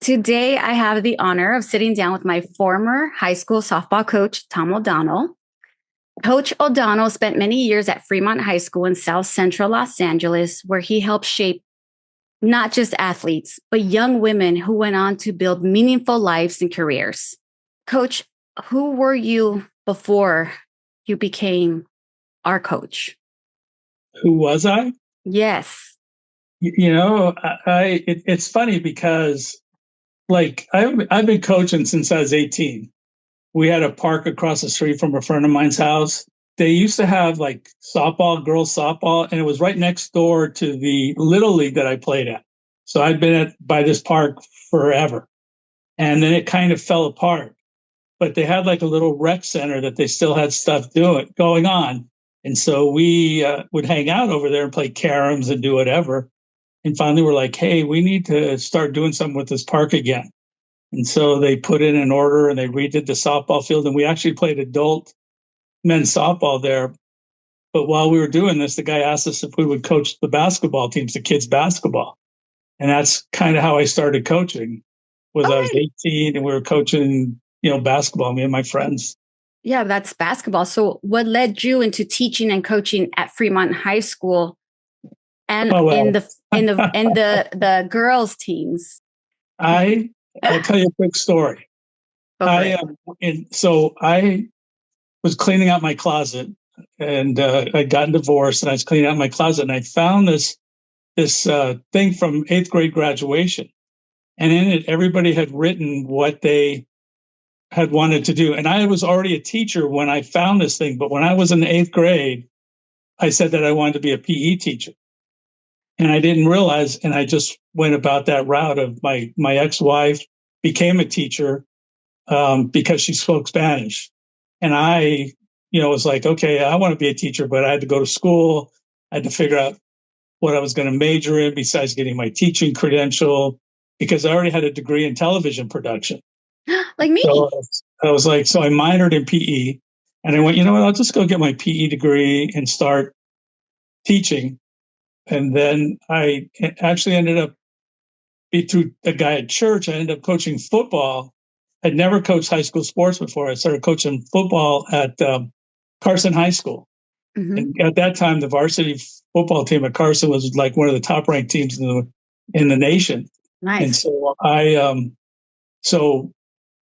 Today, I have the honor of sitting down with my former high school softball coach, Tom O'Donnell. Coach O'Donnell spent many years at Fremont High School in South Central Los Angeles, where he helped shape not just athletes, but young women who went on to build meaningful lives and careers. Coach, who were you before you became our coach? Who was I? Yes. It's funny because I've been coaching since I was 18. We had a park across the street from a friend of mine's house. They used to have like softball, girls softball, and it was right next door to the little league that I played at. So I'd been by this park forever. And then it kind of fell apart. But they had like a little rec center that they still had stuff going on. And so we would hang out over there and play caroms and do whatever. And finally we're like, hey, we need to start doing something with this park again. And so they put in an order and they redid the softball field. And we actually played adult men's softball there. But while we were doing this, the guy asked us if we would coach the basketball teams, the kids' basketball. And that's kind of how I started coaching. I was 18 and we were coaching, basketball, me and my friends. Yeah, that's basketball. So what led you into teaching and coaching at Fremont High School and in the girls teams? I'll tell you a quick story. I was cleaning out my closet and I'd gotten divorced and I was cleaning out my closet and I found this thing from 8th grade graduation. And in it, everybody had written what they had wanted to do. And I was already a teacher when I found this thing. But when I was in the 8th grade, I said that I wanted to be a PE teacher. And I didn't realize, and I just went about that route of my ex-wife became a teacher because she spoke Spanish. And I, was like, okay, I want to be a teacher, but I had to go to school. I had to figure out what I was going to major in besides getting my teaching credential, because I already had a degree in television production. Like me. So I was like, so I minored in PE and I went, I'll just go get my PE degree and start teaching. And then I actually ended up through a guy at church. I ended up coaching football. I'd never coached high school sports before. I started coaching football at Carson High School. Mm-hmm. And at that time, the varsity football team at Carson was like one of the top ranked teams in the nation. Nice. And so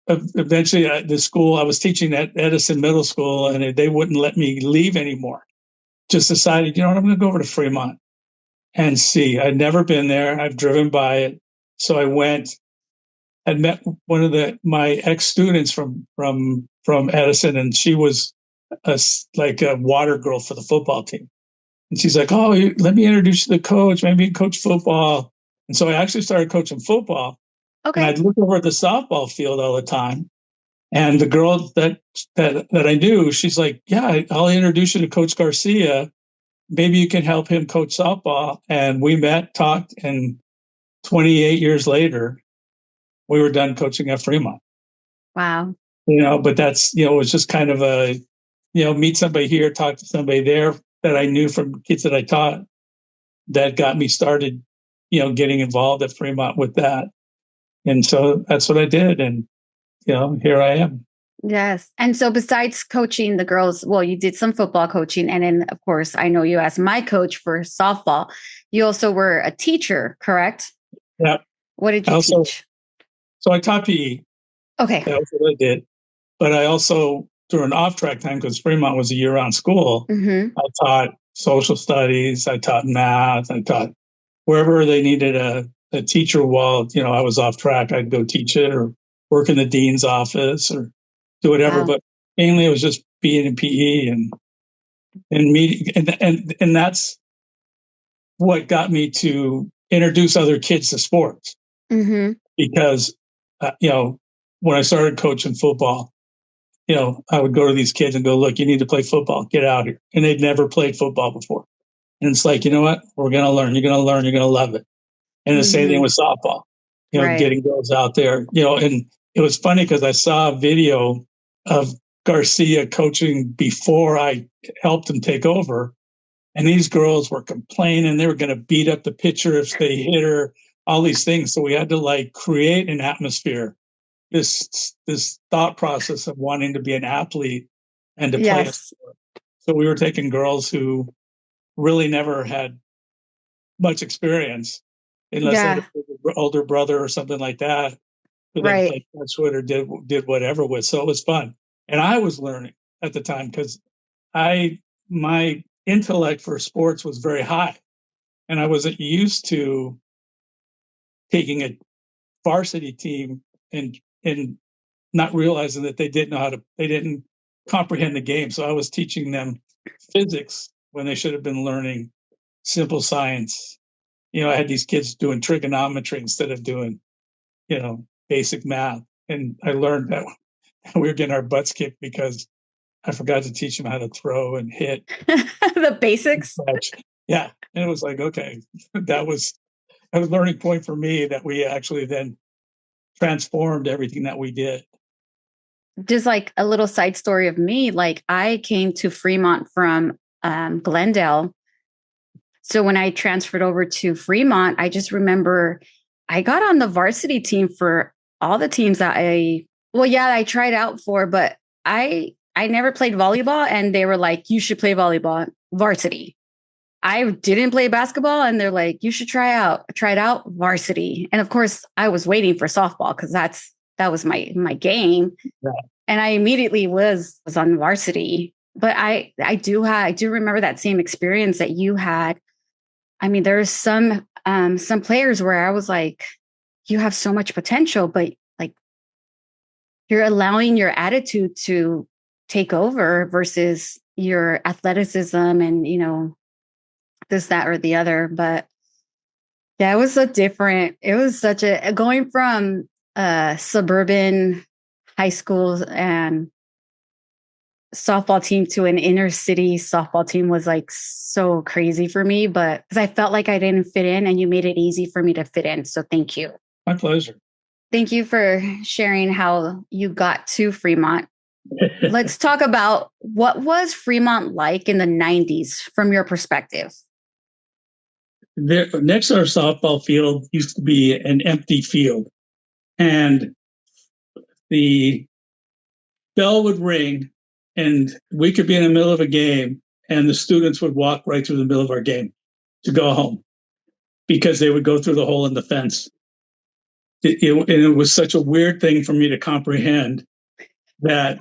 eventually the school I was teaching at Edison Middle School, and they wouldn't let me leave anymore. Just decided, I'm going to go over to Fremont and see. I'd never been there. I've driven by it. So I went and met one of my ex-students from Edison, and she was like a water girl for the football team. And she's like, oh, let me introduce you to the coach. Maybe you can coach football. And so I actually started coaching football. Okay. And I'd look over at the softball field all the time. And the girl that I knew, she's like, yeah, I'll introduce you to Coach Garcia. Maybe you can help him coach softball. And we met, talked, and 28 years later, we were done coaching at Fremont. Wow. But that's, it was just kind of a, meet somebody here, talk to somebody there that I knew from kids that I taught that got me started, getting involved at Fremont with that. And so that's what I did. And, here I am. Yes. And so besides coaching the girls, well, you did some football coaching. And then, of course, I know you as my coach for softball. You also were a teacher, correct? Yeah. What did you teach? So I taught PE. Okay. That's what I did. But I also, during off-track time, because Fremont was a year-round school, mm-hmm. I taught social studies. I taught math. I taught wherever they needed a teacher while, I was off track, I'd go teach it or work in the dean's office or do whatever. Wow. But mainly it was just being in PE and meeting. And that's what got me to introduce other kids to sports. Mm-hmm. Because, when I started coaching football, I would go to these kids and go, look, you need to play football, get out here. And they'd never played football before. And it's like, you know what? We're going to learn. You're going to learn. You're going to love it. And the same thing with softball, right. Getting girls out there, and it was funny because I saw a video of Garcia coaching before I helped him take over. And these girls were complaining. They were going to beat up the pitcher if they hit her. all these things. So we had to like create an atmosphere, this thought process of wanting to be an athlete and to play a Yes. sport. So we were taking girls who really never had much experience, unless they had Yeah. an older brother or something like that, who they Right. played catch with or did whatever with. So it was fun, and I was learning at the time because my intellect for sports was very high, and I wasn't used to taking a varsity team and not realizing that they didn't comprehend the game. So I was teaching them physics when they should have been learning simple science. I had these kids doing trigonometry instead of doing, basic math. And I learned that we were getting our butts kicked because I forgot to teach them how to throw and hit. The basics. Yeah. And it was like, okay, that was a learning point for me that we actually then transformed everything that we did. Just like a little side story of me, like I came to Fremont from Glendale. So when I transferred over to Fremont, I just remember I got on the varsity team for all the teams that I tried out for, but I never played volleyball, and they were like, you should play volleyball varsity. I didn't play basketball, and they're like, you should try out. I tried out varsity. And of course, I was waiting for softball because that was my game. Yeah. And I immediately was on varsity. But I do remember that same experience that you had. I mean, there's some players where I was like, you have so much potential, but like you're allowing your attitude to take over versus your athleticism and, this, that, or the other. But yeah, it was such a, going from suburban high school and softball team to an inner city softball team was like so crazy for me, but because I felt like I didn't fit in, and you made it easy for me to fit in. So thank you. My pleasure. Thank you for sharing how you got to Fremont. Let's talk about what was Fremont like in the 90s from your perspective. Next to our softball field used to be an empty field, and the bell would ring, and we could be in the middle of a game, and the students would walk right through the middle of our game to go home because they would go through the hole in the fence. And it was such a weird thing for me to comprehend that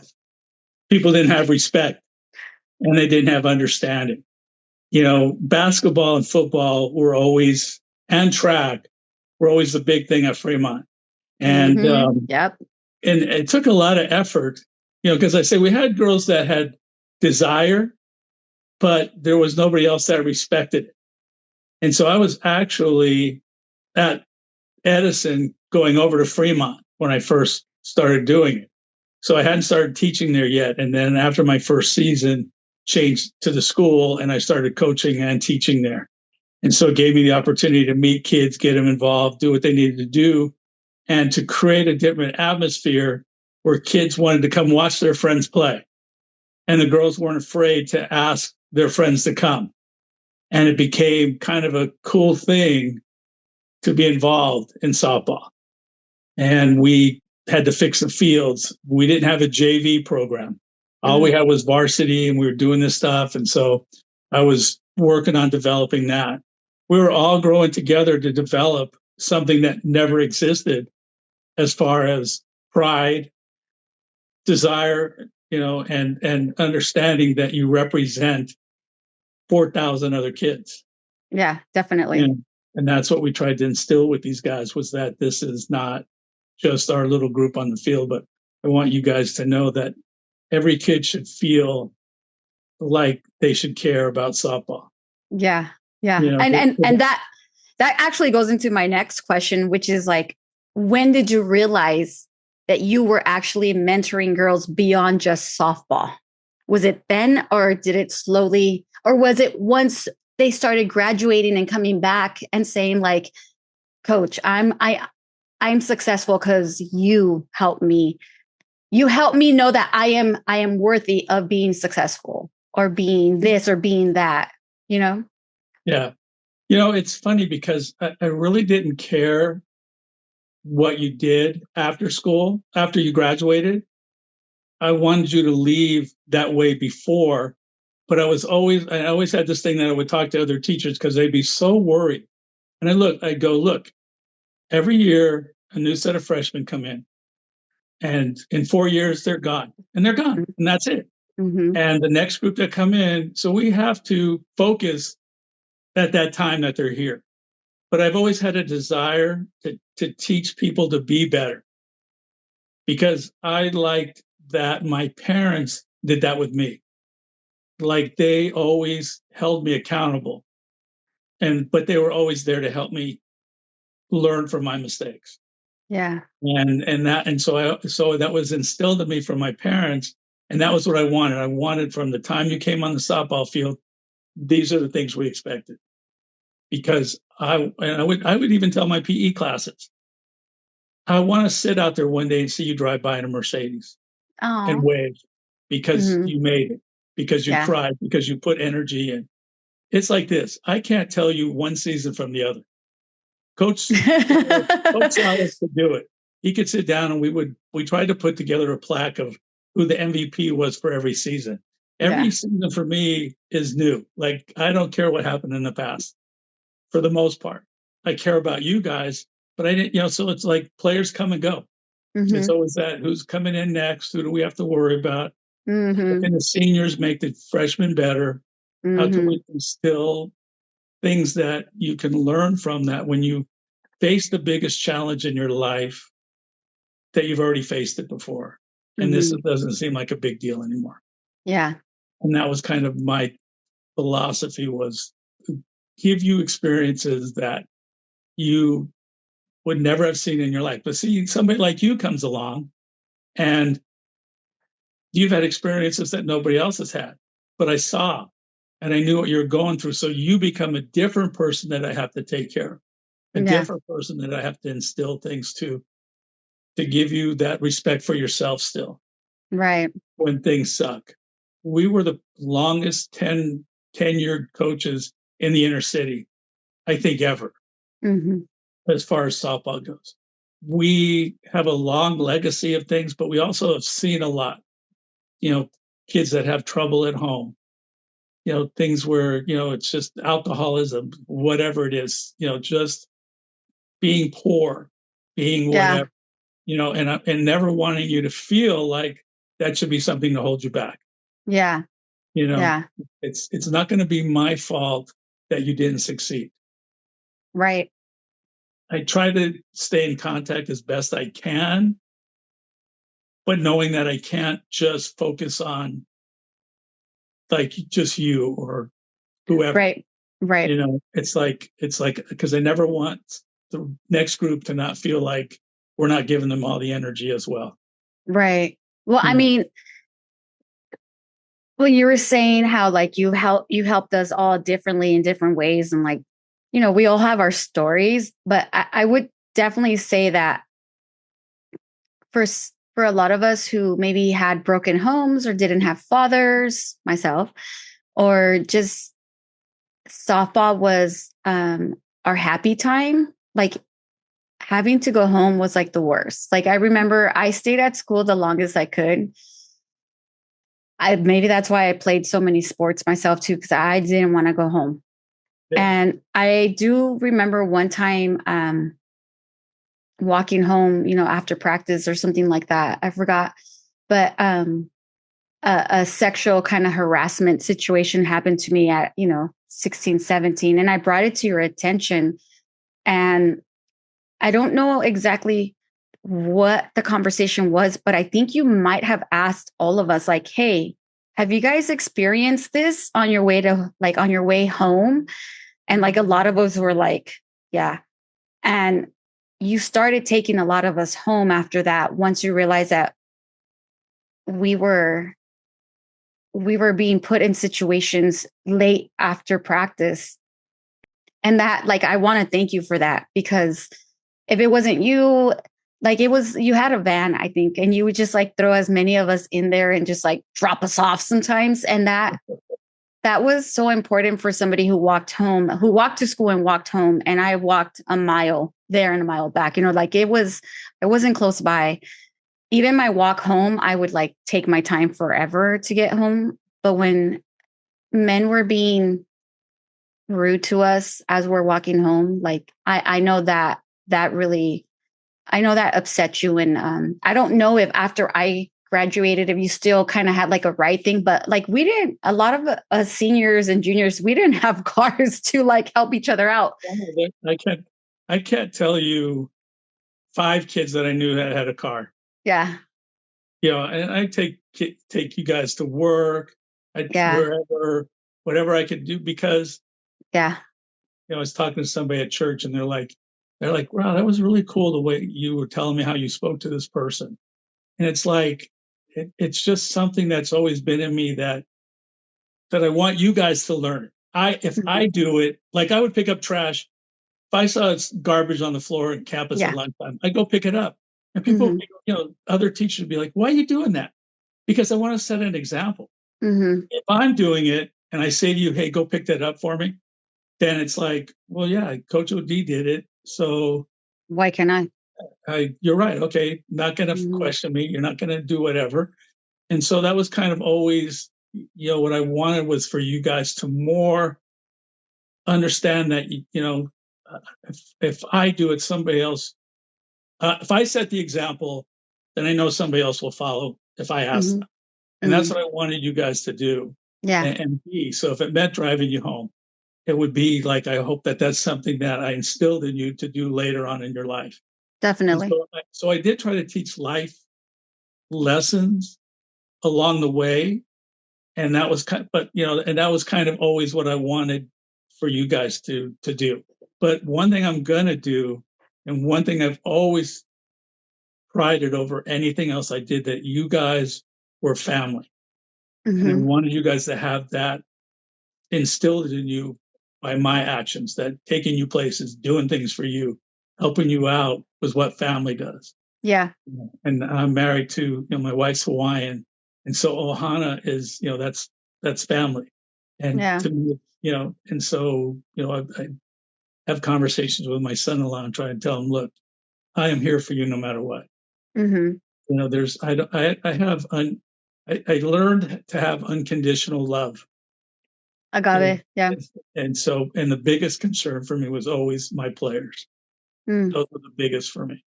people didn't have respect and they didn't have understanding. Basketball and football were always, and track were always the big thing at Fremont. And Yep. And it took a lot of effort, because I say we had girls that had desire, but there was nobody else that respected it. And so I was actually at Edison going over to Fremont when I first started doing it. So I hadn't started teaching there yet. And then after my first season, changed to the school, and I started coaching and teaching there. And so it gave me the opportunity to meet kids, get them involved, do what they needed to do, and to create a different atmosphere where kids wanted to come watch their friends play. And the girls weren't afraid to ask their friends to come. And it became kind of a cool thing to be involved in softball. And we had to fix the fields. We didn't have a JV program. All we had was varsity, and we were doing this stuff. And so I was working on developing that. We were all growing together to develop something that never existed as far as pride, desire, and understanding that you represent 4,000 other kids. Yeah, definitely. And that's what we tried to instill with these guys, was that this is not just our little group on the field, but I want you guys to know that every kid should feel like they should care about softball. Yeah. Yeah. And that actually goes into my next question, which is like, when did you realize that you were actually mentoring girls beyond just softball? Was it then, or did it slowly, or was it once they started graduating and coming back and saying like, Coach, I'm successful because you helped me. You helped me know that I am worthy of being successful, or being this or being that, Yeah. It's funny because I really didn't care what you did after school, after you graduated. I wanted you to leave that way before, but I always had this thing that I would talk to other teachers because they'd be so worried. And I'd go, look, every year a new set of freshmen come in, and in 4 years they're gone, and they're gone, and that's it. Mm-hmm. And the next group that come in, so we have to focus at that time that they're here. But I've always had a desire to teach people to be better because I liked that my parents did that with me. Like they always held me accountable, but they were always there to help me learn from my mistakes. Yeah. So that was instilled in me from my parents, and that was what I wanted. I wanted from the time you came on the softball field, these are the things we expected. Because I would even tell my PE classes, I want to sit out there one day and see you drive by in a Mercedes and Oh. wave because Mm-hmm. you made it, because you Yeah. cried, because you put energy in. It's like this. I can't tell you one season from the other. Coach Salas could do it. He could sit down and we tried to put together a plaque of who the MVP was for every season. Every Yeah. season for me is new. Like I don't care what happened in the past for the most part. I care about you guys, but I didn't, so it's like players come and go. It's Mm-hmm. always that who's coming in next, who do we have to worry about? How Mm-hmm. can the seniors make the freshmen better? How can Mm-hmm. we instill things that you can learn from that when you face the biggest challenge in your life that you've already faced it before? And this Mm-hmm. doesn't seem like a big deal anymore. Yeah. And that was kind of my philosophy was to give you experiences that you would never have seen in your life. But see, somebody like you comes along and you've had experiences that nobody else has had. But I saw and I knew what you're going through. So you become a different person that I have to take care of, a Yeah. different person that I have to instill things to give you that respect for yourself still Right. when things suck. We were the longest tenured coaches in the inner city, I think, ever, Mm-hmm. as far as softball goes. We have a long legacy of things, but we also have seen a lot, you know, kids that have trouble at home, things where, it's just alcoholism, whatever it is, just being poor, being Yeah. whatever, and never wanting you to feel like that should be something to hold you back. Yeah. You know, Yeah. it's not going to be my fault that you didn't succeed. Right. I try to stay in contact as best I can, but knowing that I can't just focus on like just you or whoever. Right. Right. It's like because I never want the next group to not feel like we're not giving them all the energy as well. Right. Well, You I know, mean, when you were saying how like you helped us all differently in different ways, and like, we all have our stories, but I would definitely say that for a lot of us who maybe had broken homes or didn't have fathers, myself, or just softball was our happy time. Like having to go home was like the worst. Like I remember I stayed at school the longest I could. Maybe that's why I played so many sports myself too, because I didn't want to go home. yeah. And I do remember one time walking home, after practice or something like that. I forgot. But a sexual kind of harassment situation happened to me at, 16, 17. And I brought it to your attention. And I don't know exactly what the conversation was, but I think you might have asked all of us, like, hey, have you guys experienced this on your way home? And like a lot of us were like, yeah. And you started taking a lot of us home after that, once you realized that we were being put in situations late after practice. And that, like, I want to thank you for that, because if it wasn't you, like you had a van, I think, and you would just like throw as many of us in there and just like drop us off sometimes. And that That was so important for somebody who walked to school and walked home. And I walked a mile there and a mile back, like it wasn't close by. Even my walk home, I would like take my time forever to get home. But when men were being rude to us as we're walking home, like I know that really, I know that upset you. And I don't know if after I graduated, if you still kind of had like a right thing, but like we didn't, a lot of us seniors and juniors, we didn't have cars to like help each other out. I can't tell you 5 kids that I knew that had a car. Yeah. And I take you guys to work, wherever, whatever I could do, because I was talking to somebody at church and they're like, wow, that was really cool the way you were telling me how you spoke to this person. And it's like, it's just something that's always been in me that I want you guys to learn. If I do it, like I would pick up trash. If I saw garbage on the floor in campus at lunchtime, I'd go pick it up. And people, other teachers would be like, why are you doing that? Because I want to set an example. If I'm doing it and I say to you, hey, go pick that up for me, then it's like, well, yeah, Coach OD did it. So why can't I? You're right. Okay. Not going to question me. You're not going to do whatever. And so that was kind of always, what I wanted was for you guys to more understand that, if I do it, somebody else, if I set the example, then I know somebody else will follow if I ask them. And that's what I wanted you guys to do. Yeah. And be. So if it meant driving you home, it would be like, I hope that that's something that I instilled in you to do later on in your life. Definitely. So I did try to teach life lessons along the way. And that was kind of always what I wanted for you guys to do. But one thing I'm going to do, and one thing I've always prided over anything else I did, that you guys were family. And I wanted you guys to have that instilled in you by my actions, that taking you places, doing things for you, helping you out was what family does. Yeah. And I'm married to, my wife's Hawaiian. And so Ohana is, that's family. And to me, and so, I have conversations with my son-in-law and try and tell him, look, I am here for you no matter what. I learned to have unconditional love. Agave. Yeah. And the biggest concern for me was always my players. Those were the biggest for me.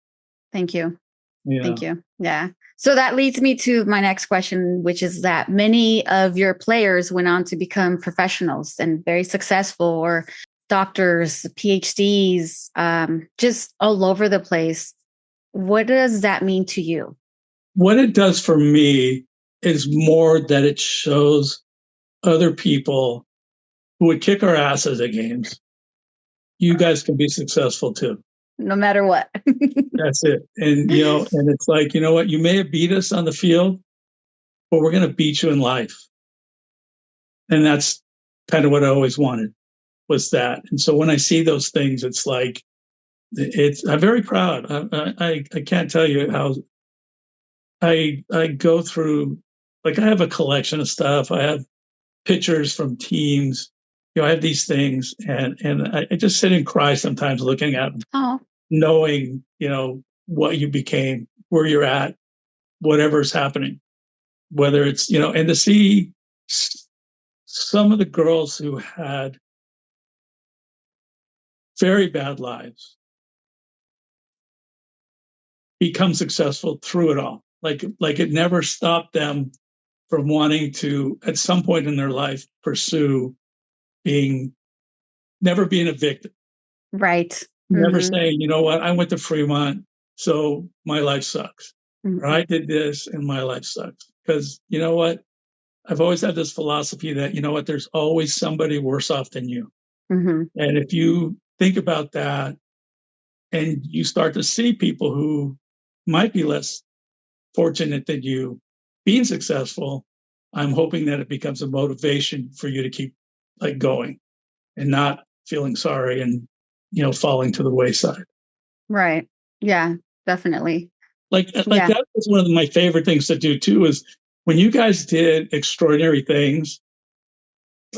Thank you. Thank you. Yeah. So that leads me to my next question, which is that many of your players went on to become professionals and very successful, or doctors, PhDs, just all over the place. What does that mean to you? What it does for me is more that it shows other people who would kick our asses at games. You guys can be successful too. No matter what. That's it. And, and it's like, you know what, you may have beat us on the field, but we're going to beat you in life. And that's kind of what I always wanted, was that. And so when I see those things, it's like, I'm very proud. I can't tell you how I go through, like I have a collection of stuff. I have pictures from teams. I have these things, and I just sit and cry sometimes looking at them, knowing, what you became, where you're at, whatever's happening, whether it's, and to see some of the girls who had very bad lives become successful through it all. Like it never stopped them from wanting to, at some point in their life, pursue never being a victim. Right. Never saying, you know what, I went to Fremont, so my life sucks. Or I did this and my life sucks. Because you know what? I've always had this philosophy that, there's always somebody worse off than you. And if you think about that and you start to see people who might be less fortunate than you being successful, I'm hoping that it becomes a motivation for you to keep going and not feeling sorry and, falling to the wayside. Right. Yeah, definitely. That was one of my favorite things to do too, is when you guys did extraordinary things,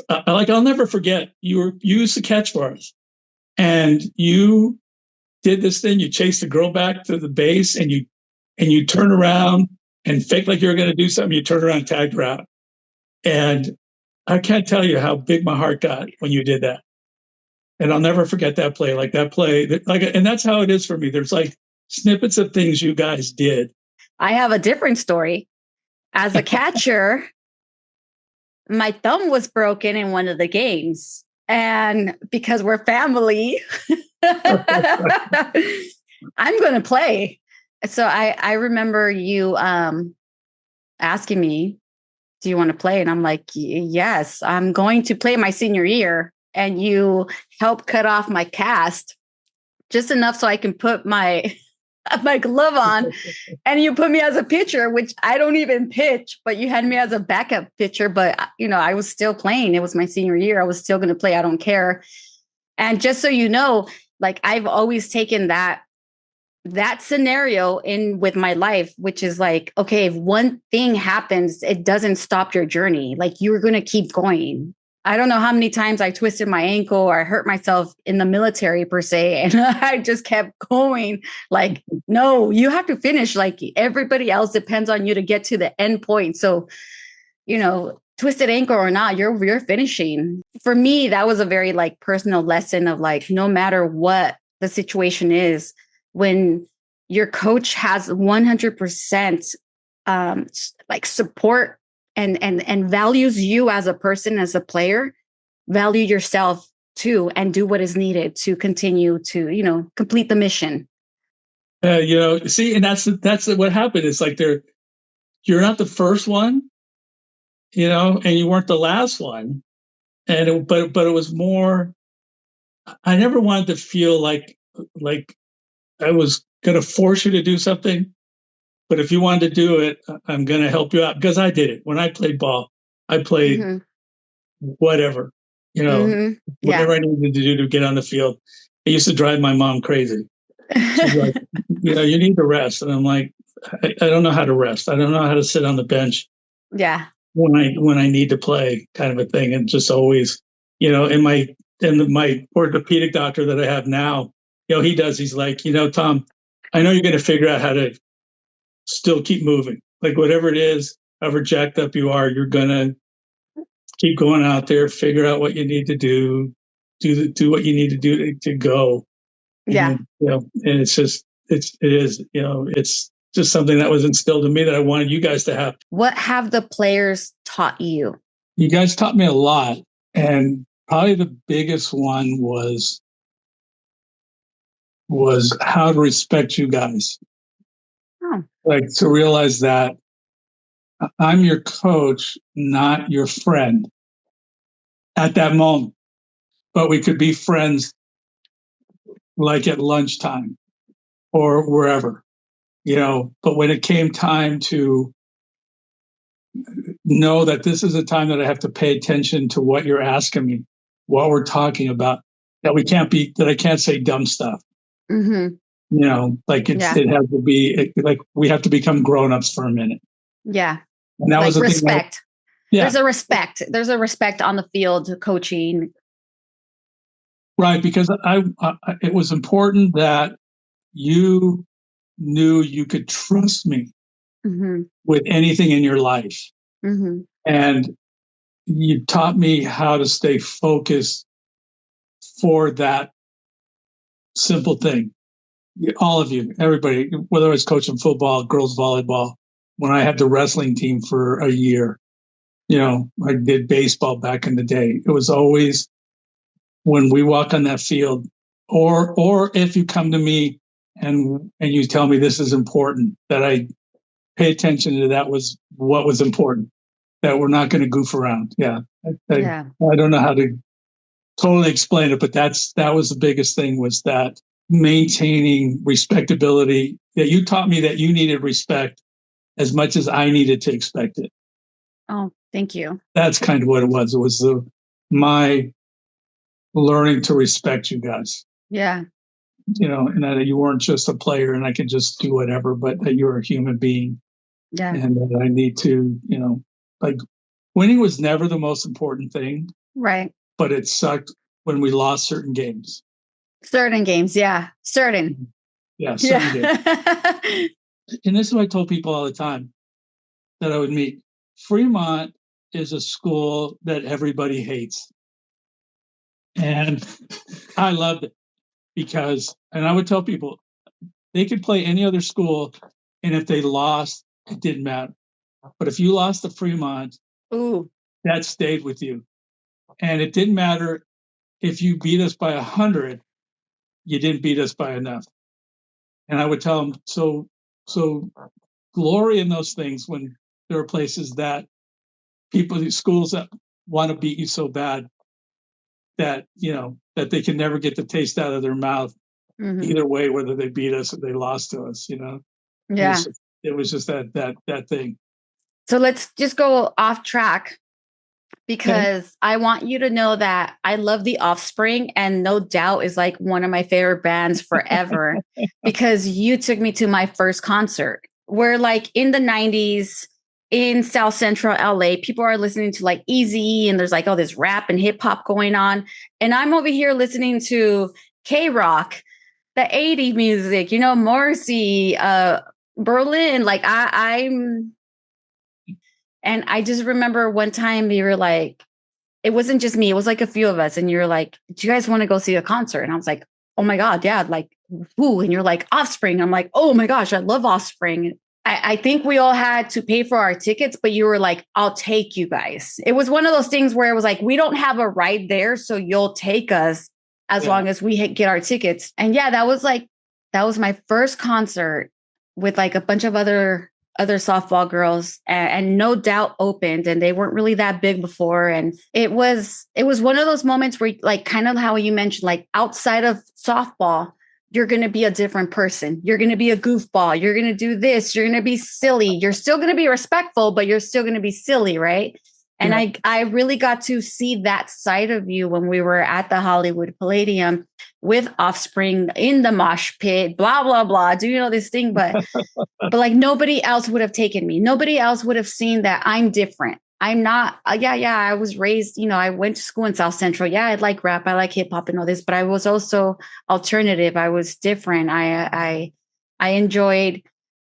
I'll never forget. You used to catch for us, and you did this thing. You chased the girl back to the base, and you turn around and fake like you were going to do something. You turn around, tagged her out, and I can't tell you how big my heart got when you did that. And I'll never forget that play. And that's how it is for me. There's like snippets of things you guys did. I have a different story. As a catcher, my thumb was broken in one of the games. And because we're family, I'm going to play. So I remember you asking me, do you want to play? And I'm like, yes, I'm going to play my senior year. And you helped cut off my cast just enough so I can put my glove on. And you put me as a pitcher, which I don't even pitch, but you had me as a backup pitcher. But, I was still playing. It was my senior year. I was still going to play. I don't care. And just so you know, like I've always taken that scenario in with my life, which is like, okay, if one thing happens, it doesn't stop your journey. Like you're going to keep going. I don't know how many times I twisted my ankle or I hurt myself in the military per se. And I just kept going like, no, you have to finish. Like everybody else depends on you to get to the end point. So, twisted ankle or not, you're finishing. For me, that was a very like personal lesson of like, no matter what the situation is, when your coach has 100% like support and values you as a person, as a player, value yourself too, and do what is needed to continue to, complete the mission. See, and that's what happened. It's like you're not the first one, and you weren't the last one. But it was more, I never wanted to feel like I was going to force you to do something. But if you wanted to do it, I'm going to help you out because I did it. When I played ball, I played whatever, whatever I needed to do to get on the field. It used to drive my mom crazy. She's like, you need to rest. And I'm like, I don't know how to rest. I don't know how to sit on the bench. Yeah. When I need to play, kind of a thing. And just always, and my orthopedic doctor that I have now, he's like, Tom, I know you're going to figure out how to still keep moving. Like whatever it is, however jacked up you are, you're going to keep going out there, figure out what you need to do what you need to do to go. Yeah. And it's just, it's just something that was instilled in me that I wanted you guys to have. What have the players taught you? You guys taught me a lot. And probably the biggest one was how to respect you guys. Oh. Like to realize that I'm your coach, not your friend at that moment. But we could be friends like at lunchtime or wherever, But when it came time to know that this is a time that I have to pay attention to what you're asking me, what we're talking about, that I can't say dumb stuff. Mm-hmm. It has to be like we have to become grown-ups for a minute. Yeah. And that was the respect. Thing There's a respect. There's a respect on the field coaching. Right. Because it was important that you knew you could trust me with anything in your life. Mm-hmm. And you taught me how to stay focused for that simple thing. All of you, everybody, whether I was coaching football, girls volleyball, when I had the wrestling team for a year, I did baseball back in the day. It was always when we walk on that field, or if you come to me and you tell me this is important, that I pay attention to that was what was important, that we're not going to goof around. Yeah. I don't know how to totally explain it, but that was the biggest thing, was that maintaining respectability, that you taught me that you needed respect as much as I needed to expect it. Oh, thank you. That's kind of what it was. It was my learning to respect you guys. Yeah. And that you weren't just a player and I could just do whatever, but that you're a human being. Yeah. And that I need to, like winning was never the most important thing. Right. but it sucked when we lost certain games. Certain games. Yeah. Certain. Yeah, certain games. Yeah. And this is what I told people all the time that I would meet. Fremont is a school that everybody hates. And I loved it because, and I would tell people, they could play any other school, and if they lost, it didn't matter. But if you lost to Fremont, Ooh. that stayed with you. And it didn't matter if you beat us by 100, you didn't beat us by enough. And I would tell them, so glory in those things when there are places that schools that want to beat you so bad that, that they can never get the taste out of their mouth, either way, whether they beat us or they lost to us, Yeah. It was just that thing. So let's just go off track because I want you to know that I love the Offspring, and no doubt is like one of my favorite bands forever because you took me to my first concert. We're like in the 90s in South Central LA. People are listening to like Eazy, and there's like all this rap and hip hop going on. And I'm over here listening to K-Rock, the 80s music, Morrissey, Berlin. Like I'm and I just remember one time you were like, it wasn't just me, it was like a few of us. And you're like, do you guys want to go see a concert? And I was like, oh my God, yeah, like who? And you're like, Offspring. I'm like, oh my gosh, I love Offspring. I think we all had to pay for our tickets, but you were like, I'll take you guys. It was one of those things where it was like, we don't have a ride there, so you'll take us as long as we get our tickets. And yeah, that was my first concert with like a bunch of other softball girls, and no doubt opened, and they weren't really that big before. And it was one of those moments where, like, kind of how you mentioned, like outside of softball, you're going to be a different person. You're going to be a goofball. You're going to do this. You're going to be silly. You're still going to be respectful, but you're still going to be silly. Right. And I really got to see that side of you when we were at the Hollywood Palladium with Offspring in the mosh pit, blah, blah, blah. Do you know this thing? But like nobody else would have taken me. Nobody else would have seen that I'm different. I'm not, I was raised, I went to school in South Central. Yeah, I like rap. I like hip hop and all this, but I was also alternative. I was different. I enjoyed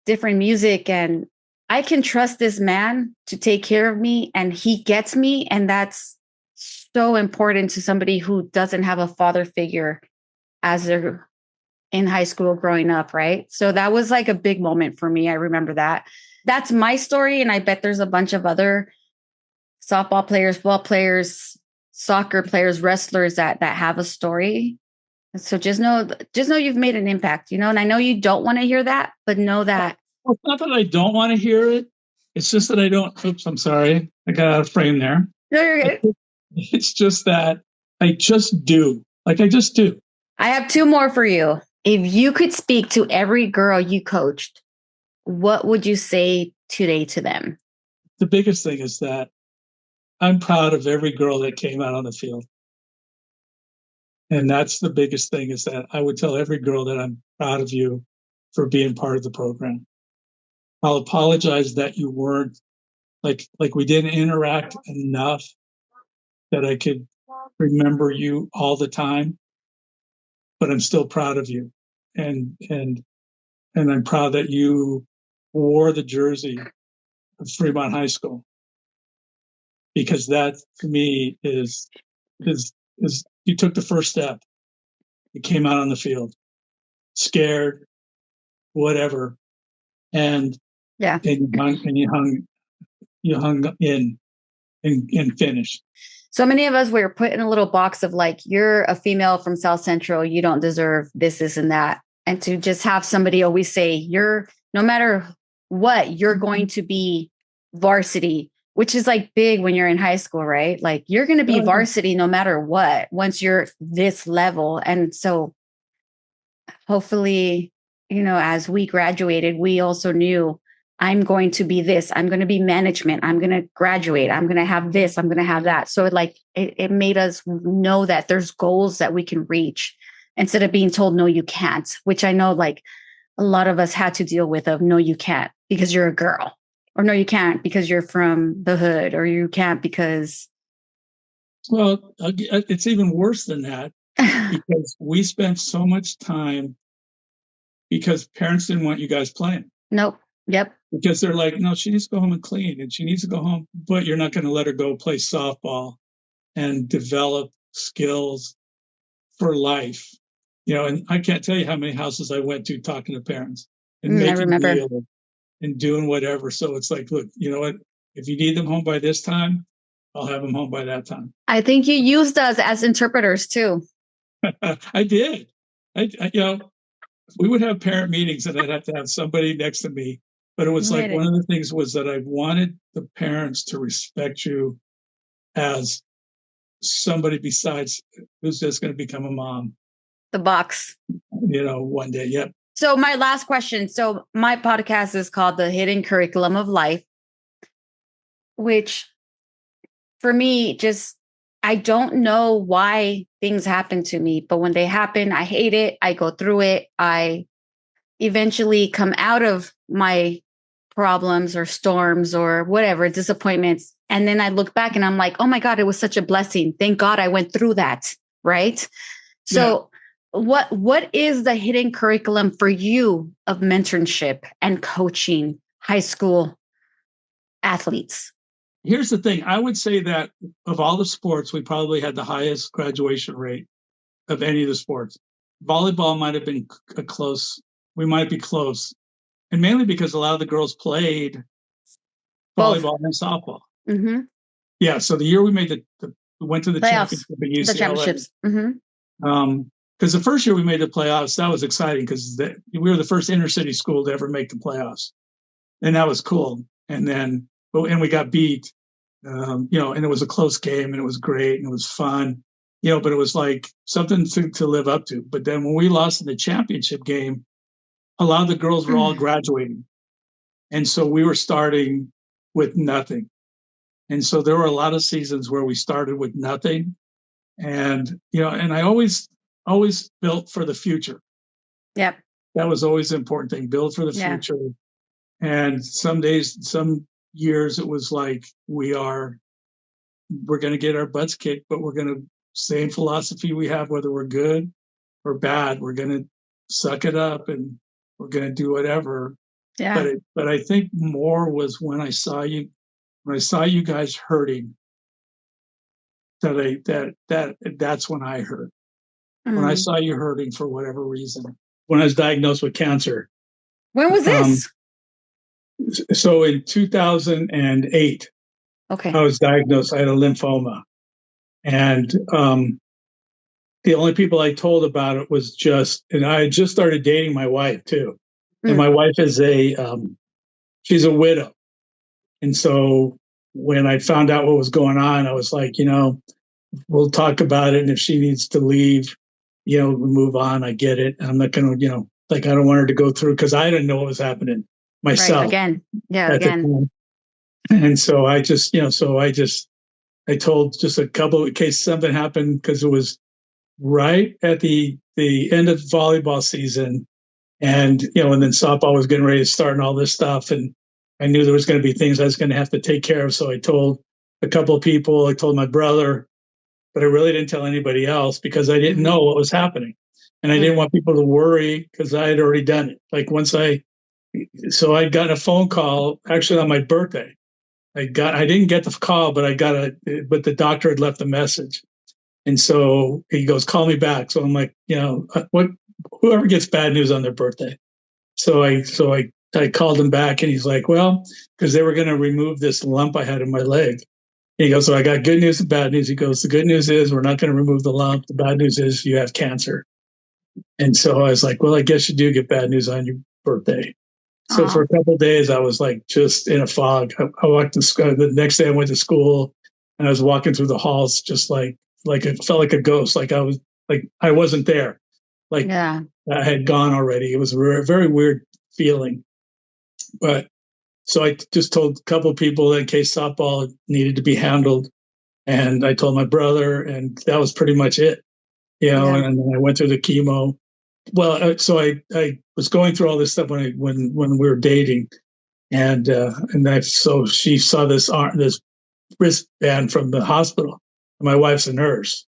different music, and I can trust this man to take care of me, and he gets me. And that's so important to somebody who doesn't have a father figure as they're in high school growing up. Right. So that was like a big moment for me. I remember that. That's my story. And I bet there's a bunch of other softball players, football players, soccer players, wrestlers that have a story. So just know you've made an impact, and I know you don't want to hear that, but know that. Well, it's not that I don't want to hear it. It's just that I don't. Oops, I'm sorry. I got out of frame there. No, you're good. It's just that I just do. Like I just do. I have two more for you. If you could speak to every girl you coached, what would you say today to them? The biggest thing is that I'm proud of every girl that came out on the field. And that's the biggest thing, is that I would tell every girl that I'm proud of you for being part of the program. I'll apologize that you weren't, like we didn't interact enough that I could remember you all the time, but I'm still proud of you. And I'm proud that you wore the jersey of Fremont High School, because that to me is you took the first step. You came out on the field, scared, whatever, and you hung in and finished. So many of us were put in a little box of like, you're a female from South Central, you don't deserve this and that. And to just have somebody always say, no matter what, you're going to be varsity, which is like big when you're in high school, right? Like you're going to be varsity no matter what, once you're this level. And so hopefully, as we graduated, we also knew, I'm going to be this, I'm going to be management, I'm going to graduate, I'm going to have this, I'm going to have that. So it made us know that there's goals that we can reach instead of being told, no, you can't, which I know like a lot of us had to deal with, of no, you can't because you're a girl, or no, you can't because you're from the hood, or you can't because Well, it's even worse than that because we spent so much time because parents didn't want you guys playing. Nope. Yep. Because they're like, no, she needs to go home and clean and she needs to go home, but you're not going to let her go play softball and develop skills for life. And I can't tell you how many houses I went to talking to parents and I making remember. deals and doing whatever. So it's like, look, you know what? If you need them home by this time, I'll have them home by that time. I think you used us as interpreters too. I did. We would have parent meetings and I'd have to have somebody next to me. But it was like one of the things was that I wanted the parents to respect you as somebody besides who's just going to become a mom. The box. One day. Yep. So my last question. So my podcast is called The Hidden Curriculum of Life, which for me, I don't know why things happen to me, but when they happen, I hate it. I go through it. I eventually come out of my problems or storms or whatever, disappointments. And then I look back and I'm like, oh my God, it was such a blessing. Thank God I went through that. Right. So what is the hidden curriculum for you of mentorship and coaching high school athletes? Here's the thing. I would say that of all the sports, we probably had the highest graduation rate of any of the sports. Volleyball might have been we might be close. And mainly because a lot of the girls played volleyball and softball. Mm-hmm. Yeah. So the year we made we went to the playoffs, championship at UCLA. The championships. Mm-hmm. Because the first year we made the playoffs, that was exciting because we were the first inner city school to ever make the playoffs. And that was cool. And then, and we got beat, and it was a close game and it was great and it was fun, but it was like something to live up to. But then when we lost in the championship game, a lot of the girls were all graduating. And so we were starting with nothing. And so there were a lot of seasons where we started with nothing. And, and I always built for the future. Yep. That was always the important thing, build for the future. And some years it was like, we're going to get our butts kicked, but we're going to same philosophy we have, whether we're good or bad, we're going to suck it up and we're going to do whatever. Yeah. But I think more was when I saw you guys hurting, that's when I hurt. When I saw you hurting for whatever reason, when I was diagnosed with cancer. When was this? So in 2008, I was diagnosed. I had a lymphoma. And the only people I told about it was and I had just started dating my wife too. And my wife is she's a widow. And so when I found out what was going on, I was like, we'll talk about it. And if she needs to leave, we move on. I get it. I'm not going to, I don't want her to go through because I didn't know what was happening myself. Right, again. Yeah, again. And so I told just a couple in case something happened because it was right at the end of volleyball season. And, and then softball was getting ready to start and all this stuff. And I knew there was going to be things I was going to have to take care of. So I told a couple of people, I told my brother, but I really didn't tell anybody else because I didn't know what was happening. And I didn't want people to worry because I had already done it. Like so I got a phone call actually on my birthday. I didn't get the call, but but the doctor had left a message. And so he goes, call me back. So I'm like, whoever gets bad news on their birthday. So I called him back and he's like, well, because they were going to remove this lump I had in my leg. And he goes, so I got good news and bad news. He goes, the good news is we're not going to remove the lump. The bad news is you have cancer. And so I was like, well, I guess you do get bad news on your birthday. So for a couple of days, I was like just in a fog. I walked to school. The next day I went to school and I was walking through the halls just like it felt like a ghost. Like I wasn't there. Like I had gone already. It was a very weird feeling. But so I just told a couple of people in case softball needed to be handled. And I told my brother, and that was pretty much it. And then I went through the chemo. Well, so I was going through all this stuff when we were dating, so she saw this wristband from the hospital, My wife's a nurse.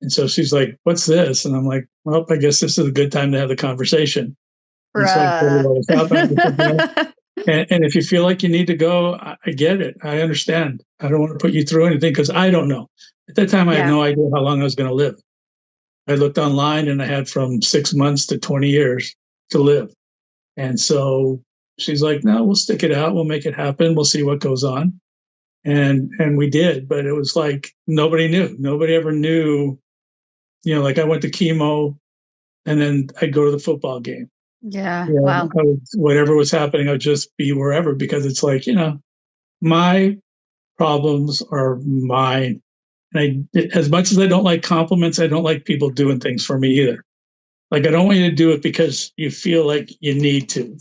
And so she's like, what's this? And I'm like, well, I guess this is a good time to have the conversation. And so I told her what was happening. And if you feel like you need to go, I get it. I understand. I don't want to put you through anything because I don't know. At that time, I had no idea how long I was going to live. I looked online and I had from 6 months to 20 years to live. And so she's like, no, we'll stick it out. We'll make it happen. We'll see what goes on. And we did. But it was like nobody knew. Nobody ever knew. Like I went to chemo and then I'd go to the football game. Yeah. Wow. Whatever was happening, I would just be wherever because it's like, my problems are mine. And as much as I don't like compliments, I don't like people doing things for me either. Like, I don't want you to do it because you feel like you need to.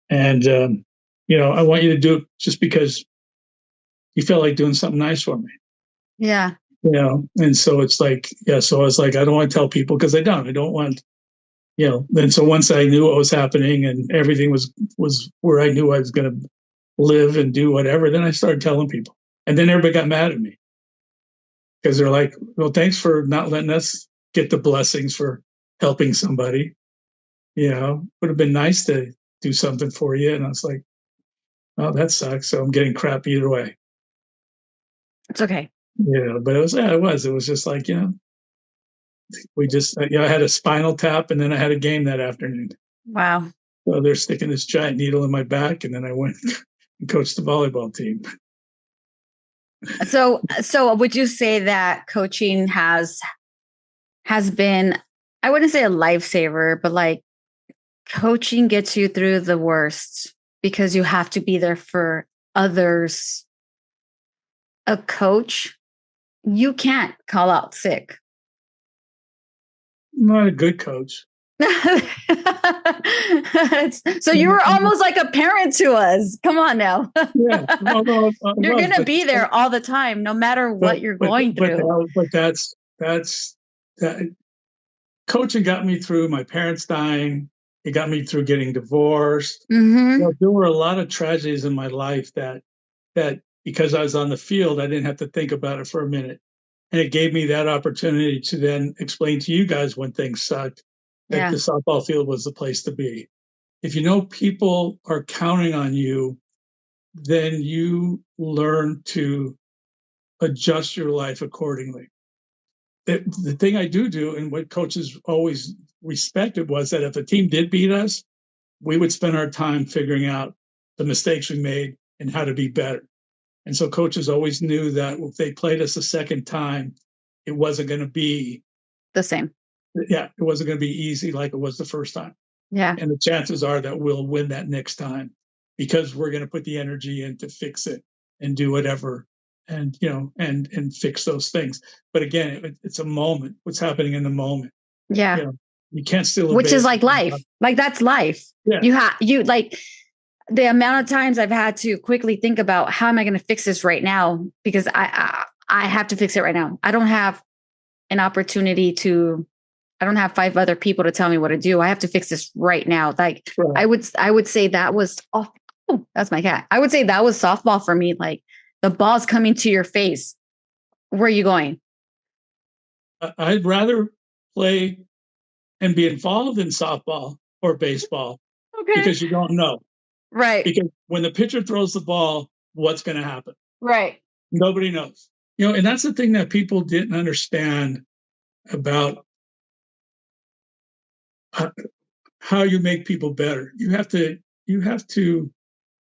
And, I want you to do it just because you feel like doing something nice for me. Yeah. And so it's like, so I was like, I don't want to tell people because I don't want, then so once I knew what was happening and everything was where I knew I was going to live and do whatever, then I started telling people. And then everybody got mad at me because they're like, well, thanks for not letting us get the blessings for helping somebody. Would have been nice to do something for you. And I was like, oh, that sucks. So I'm getting crap either way. It's okay. But it was just like, we just, I had a spinal tap and then I had a game that afternoon. Wow. So they're sticking this giant needle in my back. And then I went and coached the volleyball team. So would you say that coaching has been, I wouldn't say a lifesaver, but like coaching gets you through the worst because you have to be there for others. A coach, you can't call out sick. I'm not a good coach. So you were almost like a parent to us. Come on now. Yeah, you're going to be there all the time, no matter what you're going through. But that's that. Coaching got me through my parents dying. It got me through getting divorced. Mm-hmm. There were a lot of tragedies in my life that because I was on the field, I didn't have to think about it for a minute. And it gave me that opportunity to then explain to you guys when things sucked, that the softball field was the place to be. If people are counting on you, then you learn to adjust your life accordingly. The thing I do, and what coaches always respected, was that if a team did beat us, we would spend our time figuring out the mistakes we made and how to be better. And so coaches always knew that if they played us a second time, it wasn't going to be the same. Yeah, it wasn't going to be easy like it was the first time. Yeah. And the chances are that we'll win that next time because we're going to put the energy in to fix it and do whatever and, and fix those things. But again, it's a moment, what's happening in the moment. Yeah. You can't still, which is like life. Like that's life. Yeah. You like the amount of times I've had to quickly think about how am I going to fix this right now? Because I have to fix it right now. I don't have an opportunity I don't have 5 other people to tell me what to do. I have to fix this right now. Like I would say that was, oh, that's my cat. I would say that was softball for me. Like the ball's coming to your face. Where are you going? I'd rather play and be involved in softball or baseball because you don't know. Right. Because when the pitcher throws the ball, what's going to happen? Right. Nobody knows. And that's the thing that people didn't understand about how you make people better. You have to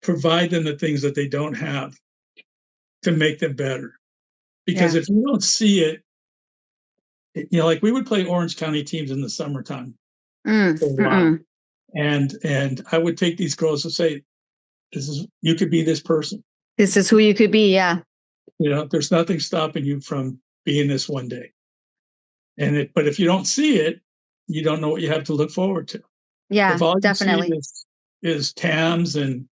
provide them the things that they don't have to make them better. Because if you don't see it, like we would play Orange County teams in the summertime for a while. And I would take these girls and say, you could be this person. This is who you could be. Yeah. There's nothing stopping you from being this one day. But if you don't see it, you don't know what you have to look forward to. Yeah, if all definitely. You see is Tams and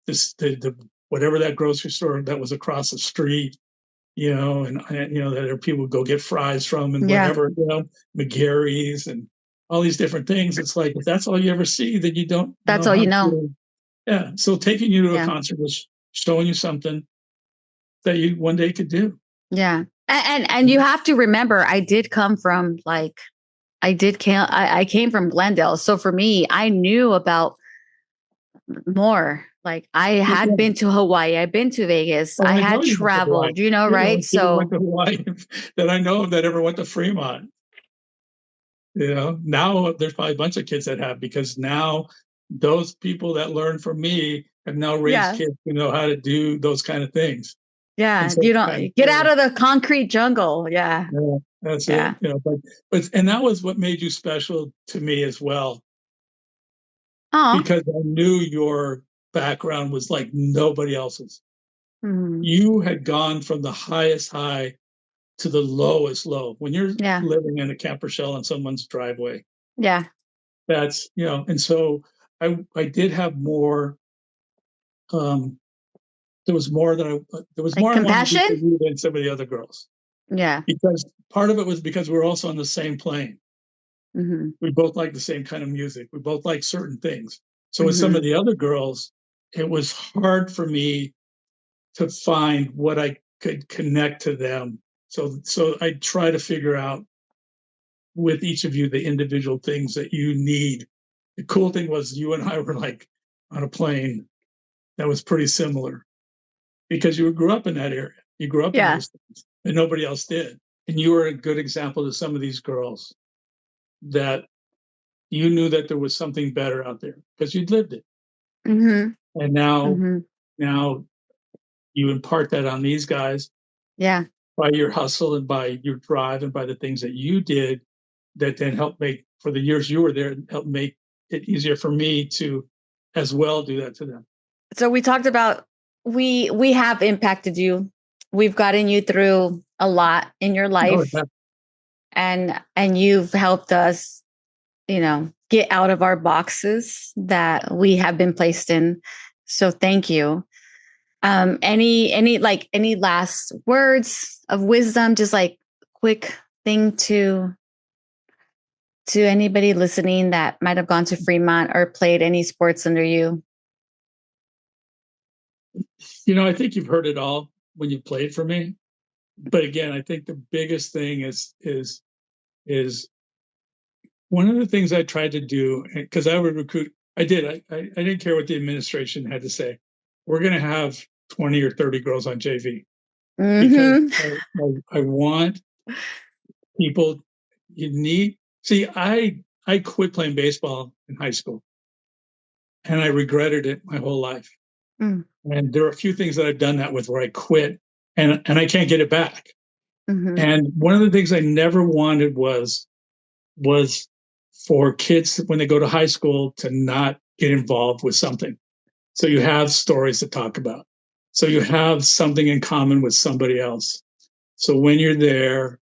the whatever that grocery store that was across the street, and that people go get fries from and whatever, McGarry's and all these different things. It's like, if that's all you ever see, then you don't. That's all you know. Yeah. So taking you to a concert was showing you something that you one day could do. Yeah. And you have to remember, I did come from like, I came from Glendale. So for me, I knew about more. Like I had been to Hawaii, I've been to Vegas, Oh, I I know had you went to Hawaii. traveled, you know, You're the right? only kid who went So to Hawaii that I know of that ever went to Fremont. Now there's probably a bunch of kids that have, because now those people that learn from me have now raised yeah, kids who know how to do those kind of things. And yeah. so You it's kind of don't get out cool. of the concrete jungle. Yeah. Yeah, that's it. Yeah. But and that was what made you special to me as well, Oh. because I knew your background was like nobody else's. Mm-hmm. You had gone from the highest high to the lowest low. When you're Yeah. living in a camper shell in someone's driveway, Yeah. that's, and so I did have more. um there was more that there was Like more I wanted to do for compassion. you than some of the other girls, Yeah. because part of it was because we were also on the same plane. Mm-hmm. We both like the same kind of music. We both like certain things. So with some Mm-hmm. of the other girls, it was hard for me to find what I could connect to them. So I try to figure out with each of you the individual things that you need. The cool thing was you and I were like on a plane that was pretty similar, because you grew up in that area. You grew up in Yeah. those things and nobody else did. And you were a good example to some of these girls that you knew that there was something better out there because you'd lived it. Mm-hmm. And now, Mm-hmm. now you impart that on these guys Yeah. by your hustle and by your drive and by the things that you did, that then helped make, for the years you were there, help make it easier for me to as well do that to them. So we talked about we have impacted you. We've gotten you through a lot in your Oh, life, yeah. and you've helped us, get out of our boxes that we have been placed in. So thank you. Any last words of wisdom, just like quick thing to anybody listening that might have gone to Fremont or played any sports under you? I think you've heard it all when you played for me. But again, I think the biggest thing is one of the things I tried to do, because I would recruit. I did. I didn't care what the administration had to say. We're going to have 20 or 30 girls on JV, because Mm-hmm. I want people. You need, see, I quit playing baseball in high school, and I regretted it my whole life. Mm. And there are a few things that I've done that with, where I quit, and I can't get it back. Mm-hmm. And one of the things I never wanted was for kids when they go to high school to not get involved with something. So you have stories to talk about. So you have something in common with somebody else. So when you're there,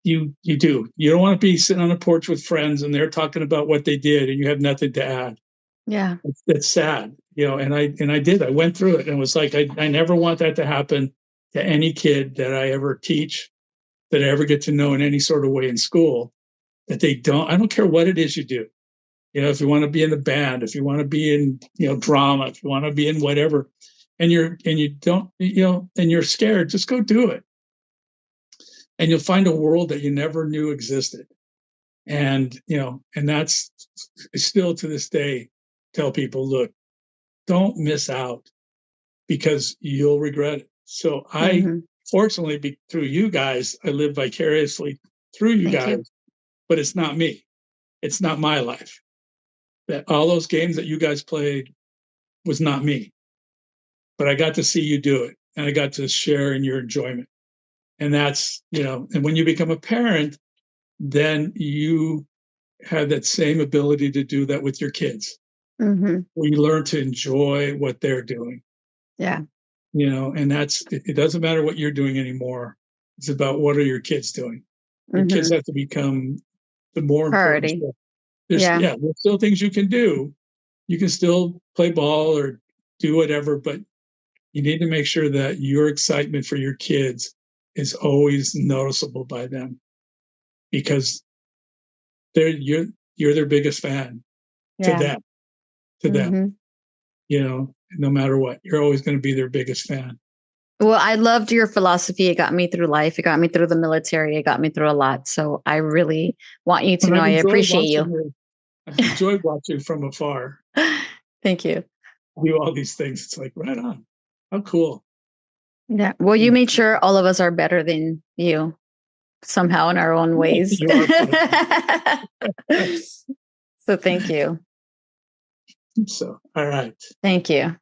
you do. You don't want to be sitting on a porch with friends and they're talking about what they did and you have nothing to add. Yeah. It's sad, and I did. I went through it, and it was like I never want that to happen to any kid that I ever teach, that I ever get to know in any sort of way in school. That I don't care what it is you do. If you want to be in the band, if you want to be in, drama, if you want to be in whatever, and you don't, and you're scared, just go do it. And you'll find a world that you never knew existed. And, and that's still to this day, tell people, look, don't miss out, because you'll regret it. So Mm-hmm. fortunately, through you guys, I live vicariously through you Thank you. guys, but it's not me. It's not my life. That all those games that you guys played was not me, but I got to see you do it, and I got to share in your enjoyment. And that's, and when you become a parent, then you have that same ability to do that with your kids, Mm-hmm. where you learn to enjoy what they're doing, Yeah. and it doesn't matter what you're doing anymore. It's about what are your kids doing. Your kids Mm-hmm. have to become the more important Priority. stuff. Yeah. There's still things you can do. You can still play ball or do whatever, but you need to make sure that your excitement for your kids is always noticeable by them, because you're their biggest fan to Yeah. them, to them. Mm-hmm. No matter what, you're always going to be their biggest fan. Well, I loved your philosophy. It got me through life. It got me through the military. It got me through a lot. So I really want you to And know I've I enjoyed appreciate watching you. you. I've enjoyed watching from afar. Thank you. Do all these things. It's like, right on. How cool. Yeah. Well, you made sure all of us are better than you somehow in our own ways. You are. So thank you. So, all right. Thank you.